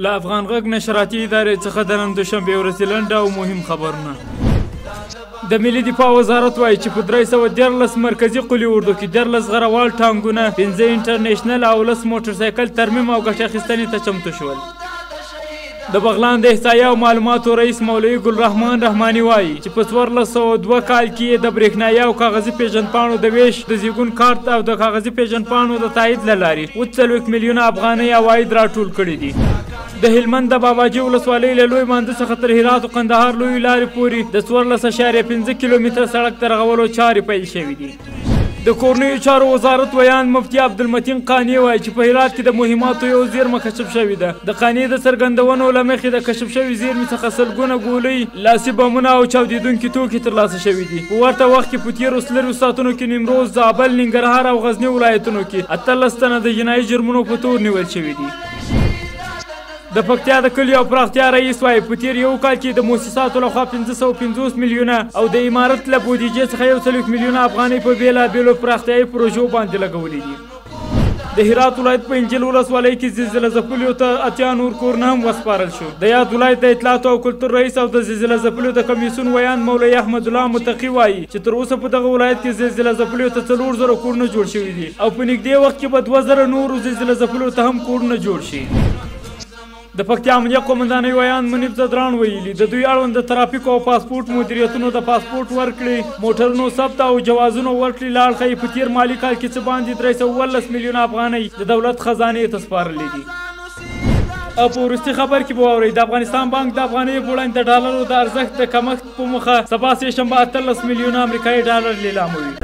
له افغان غږ نشراتي ادارې څخه د نن دوشنبې ورځې لنډ او مهم خبرونه. د ملي دفاع وزارت وایي چې په 313 مرکزي قلي اردو کې 14 غروال ټانګونه، 15 انټرنیشنل او 10 موټرسایکل ترمیم او ګټه اخیستنې ته چمتو شول. د بغلان د احصایې او معلوماتو رئیس مولوي ګلرحمان رحماني وایي چې په 1402 کال کې د برېښنایي او کاغذي پیژندپاڼو د ویش، د زیږون کارت او د کاغذي پیژندپاڼو د تایید له لارې 40 میلیونه افغانۍ عواید راټول کړي دي. د هلمند د باباجي ولسوالۍ له لوی مانده څخه تر هرات او قندهار لویې لارې پورې د 14.5 کیلومتره سړک د رغولو چارې پیل شوي دي. د کورنیو چارو وزارت ویان مفتي عبدالمتین قانع وایي چې په هرات کې د مهماتو یو زیرمه کشف شوې ده. د قانع د څرګندونو له مخې د کشف شوي زیرمې څخه سلګونه ګولۍ، لاسي بمونه او چاودېدونکي توکي ترلاسه شوي دي. په ورته وخت کې په تېرو 40 ساعتونو کې نیمروز، زابل، ننګرهار او غزني ولایتونو کې 18 تنه د جنایي جرمونو په تور نیول شوي دي. د پکتیا د کلیو او پراختیا رئیس وایي په تېر یو کال کې د مؤسساتو لخوا 550 میلیونه او د امارت له بودیجې څخه 40 میلیونه افغانۍ په بېلابېلو پراختیایي پروژو باندې لګولي دي. د هرات ولایت په انجیل ولسوالۍ کې زلزله ځپلیو ته 80 نور کورونه هم وسپارل شو. د یاد ولایت د اطلاعاتو او کلتور رئیس او د زلزله ځپلیو د کمیسیون ویان مولوي احمد الله متقي وایي چې تر اوسه په دغه ولایت کې زلزله ځپلیو ته 4000 کورونه جوړ شوي دي او په نږدې وخت کې به 2000 نورو زلزله ځپلیو ته هم کورونه جوړ شي. د پکتیا امنیه قومندانۍ ویان منیب زدران ویلي د دوی اړوند د ترافیکو او پاسپورټ مدیریتونو د پاسپورټ ورکړې، موټرونو ثبت او جوازونو ورکړې له اړخه یې په تېر مالي کال کې څه باندې 319 میلیونه افغانۍ د دولت خزانې ته سپارلې دي. او په وروستي خبر کې به واورئ د افغانستان بانک د افغانۍ په وړاندې د ډالرو د ارزښت د کمښت په مخه سبا سه شنبه 18 میلیونه امریکایي ډالر لیلاموي.